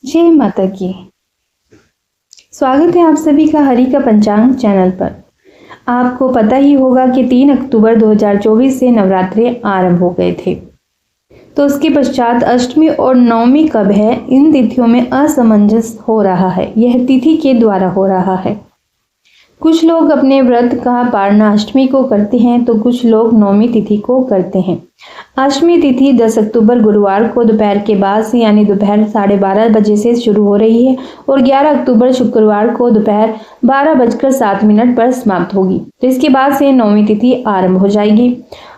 जय माता की। स्वागत है आप सभी का हरि का पंचांग चैनल पर। आपको पता ही होगा कि 3 अक्टूबर 2024 से नवरात्रे आरंभ हो गए थे, तो उसके पश्चात अष्टमी और नवमी कब है, इन तिथियों में असमंजस हो रहा है। यह तिथि के द्वारा हो रहा है। कुछ लोग अपने व्रत का पारण अष्टमी को करते हैं तो कुछ लोग नवमी तिथि को करते हैं। अष्टमी तिथि 10 अक्टूबर गुरुवार को दोपहर के बाद से यानी दोपहर 12:30 बजे से शुरू हो रही है और 11 अक्टूबर शुक्रवार को दोपहर 12:07 पर समाप्त होगी। तो इसके बाद से नवमी तिथि आरंभ हो जाएगी।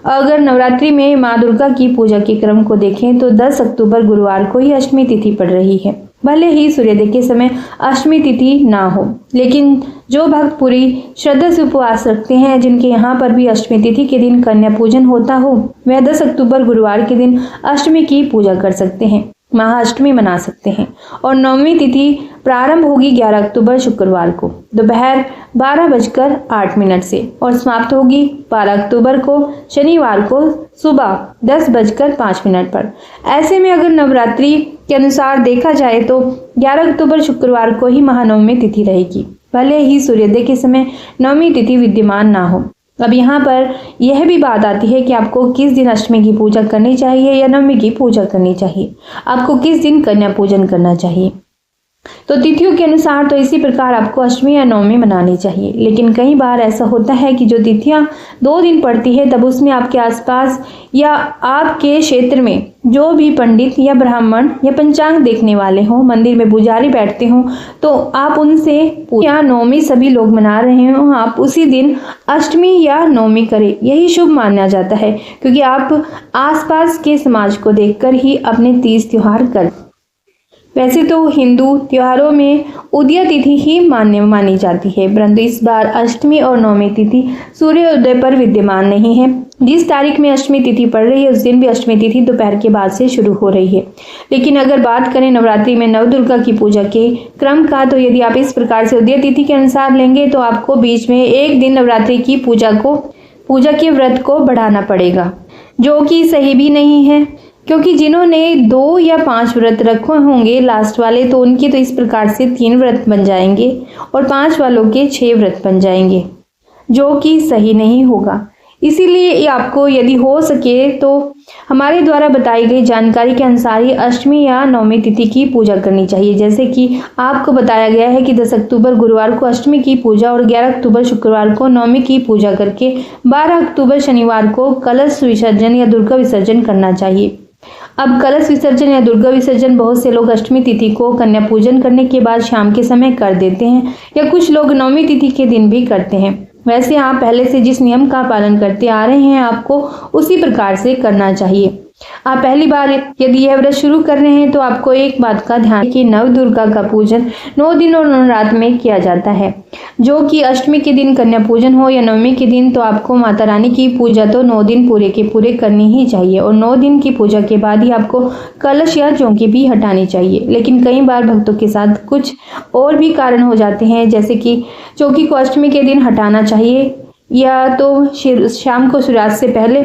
अगर नवरात्रि में माँ दुर्गा की पूजा के क्रम को देखें तो 10 अक्टूबर गुरुवार को ही अष्टमी तिथि पड़ रही है। भले ही सूर्योदय के समय अष्टमी तिथि ना हो, लेकिन जो भक्त पूरी श्रद्धा से उपवास रखते हैं, जिनके यहाँ पर भी अष्टमी तिथि के दिन कन्या पूजन होता हो, वह 10 अक्टूबर गुरुवार के दिन अष्टमी की पूजा कर सकते हैं, महाअष्टमी मना सकते हैं। और नवमी तिथि प्रारंभ होगी 11 अक्टूबर शुक्रवार को दोपहर 12:08 से और समाप्त होगी 12 अक्टूबर को शनिवार को सुबह 10:05 पर। ऐसे में अगर नवरात्रि के अनुसार देखा जाए तो 11 अक्टूबर शुक्रवार को ही महानवमी तिथि रहेगी, भले ही सूर्योदय के समय नवमी तिथि विद्यमान ना हो। अब यहाँ पर यह भी बात आती है कि आपको किस दिन अष्टमी की पूजा करनी चाहिए या नवमी की पूजा करनी चाहिए, आपको किस दिन कन्या पूजन करना चाहिए। तो तिथियों के अनुसार तो इसी प्रकार आपको अष्टमी या नवमी मनानी चाहिए, लेकिन कई बार ऐसा होता है कि जो तिथियां 2 दिन पड़ती है तब उसमें आपके आसपास या आपके क्षेत्र में जो भी पंडित या ब्राह्मण या पंचांग देखने वाले हों, मंदिर में पुजारी बैठते हों, तो आप उनसे या नवमी सभी लोग मना रहे हों, आप उसी दिन अष्टमी या नवमी करें, यही शुभ माना जाता है, क्योंकि आप आसपास के समाज को देखकर ही अपने तीज त्योहार कर। वैसे तो हिंदू त्योहारों में उदया तिथि ही मानी जाती है, परंतु इस बार अष्टमी और नवमी तिथि सूर्योदय पर विद्यमान नहीं है। जिस तारीख में अष्टमी तिथि पड़ रही है उस दिन भी अष्टमी तिथि दोपहर के बाद से शुरू हो रही है। लेकिन अगर बात करें नवरात्रि में नव दुर्गा की पूजा के क्रम का, तो यदि आप इस प्रकार से उदय तिथि के अनुसार लेंगे तो आपको बीच में एक दिन नवरात्रि की पूजा के व्रत को बढ़ाना पड़ेगा, जो कि सही भी नहीं है, क्योंकि जिन्होंने 2 या 5 व्रत रखे होंगे लास्ट वाले, तो उनके तो इस प्रकार से 3 व्रत बन जाएंगे और 5 वालों के 6 व्रत बन जाएंगे, जो कि सही नहीं होगा। इसीलिए आपको यदि हो सके तो हमारे द्वारा बताई गई जानकारी के अनुसार ही अष्टमी या नवमी तिथि की पूजा करनी चाहिए। जैसे कि आपको बताया गया है कि 10 अक्टूबर गुरुवार को अष्टमी की पूजा और 11 अक्टूबर शुक्रवार को नवमी की पूजा करके 12 अक्टूबर शनिवार को कलश विसर्जन या दुर्गा विसर्जन करना चाहिए। अब कलश विसर्जन या दुर्गा विसर्जन बहुत से लोग अष्टमी तिथि को कन्या पूजन करने के बाद शाम के समय कर देते हैं, या कुछ लोग नवमी तिथि के दिन भी करते हैं। वैसे आप पहले से जिस नियम का पालन करते आ रहे हैं, आपको उसी प्रकार से करना चाहिए। आप पहली बार यदि यह व्रत शुरू कर रहे हैं तो आपको एक बात का ध्यान कि नव दुर्गा का पूजन 9 दिन और 9 रात में किया जाता है, जो कि अष्टमी के दिन कन्या पूजन हो या नवमी के दिन, तो आपको माता रानी की पूजा तो 9 दिन पूरे के पूरे करनी ही चाहिए और 9 दिन की पूजा के बाद ही आपको कलश या चौकी भी हटानी चाहिए। लेकिन कई बार भक्तों के साथ कुछ और भी कारण हो जाते हैं, जैसे कि चौकी को अष्टमी के दिन हटाना चाहिए या तो शाम को सूर्यास्त से पहले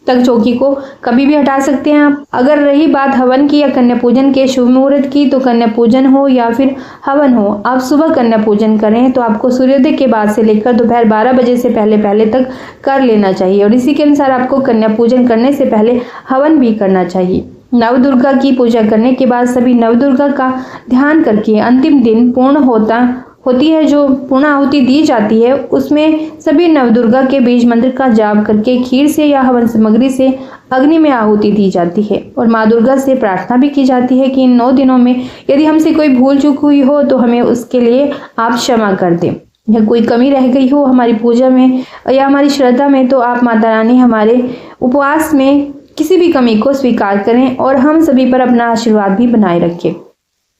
तक चौकी को कभी भी हटा सकते हैं आप। अगर रही बात हवन की या कन्या पूजन के शुभ मुहूर्त की, तो कन्या पूजन हो या फिर हवन हो, आप सुबह कन्या पूजन करें तो आपको सूर्योदय के बाद से लेकर दोपहर 12 बजे से पहले तक कर लेना चाहिए और इसी के अनुसार आपको कन्या पूजन करने से पहले हवन भी करना चाहिए। नव दुर्गा की पूजा करने के बाद सभी नव दुर्गा का ध्यान करके अंतिम दिन पूर्ण होती है, जो पूर्ण आहुति दी जाती है, उसमें सभी नवदुर्गा के बीज मंत्र का जाप करके खीर से या हवन सामग्री से अग्नि में आहुति दी जाती है और माँ दुर्गा से प्रार्थना भी की जाती है कि इन 9 दिनों में यदि हमसे कोई भूल चूक हुई हो तो हमें उसके लिए आप क्षमा कर दें, या कोई कमी रह गई हो हमारी पूजा में या हमारी श्रद्धा में, तो आप माता रानी हमारे उपवास में किसी भी कमी को स्वीकार करें और हम सभी पर अपना आशीर्वाद भी बनाए रखें।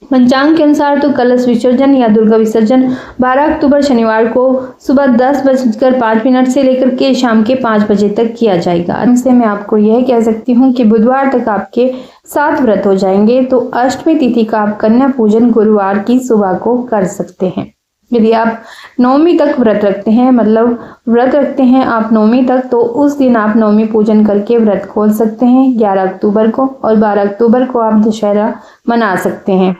पंचांग के अनुसार तो कलश विसर्जन या दुर्गा विसर्जन 12 अक्टूबर शनिवार को सुबह 10:05 से लेकर के शाम के 5 बजे तक किया जाएगा। अंत से मैं आपको यह कह सकती हूँ कि बुधवार तक आपके 7 व्रत हो जाएंगे, तो अष्टमी तिथि का आप कन्या पूजन गुरुवार की सुबह को कर सकते हैं। यदि आप नवमी तक व्रत रखते हैं, मतलब व्रत रखते हैं आप नवमी तक, तो उस दिन आप नवमी पूजन करके व्रत खोल सकते हैं 11 अक्टूबर को, और 12 अक्टूबर को आप दशहरा मना सकते हैं।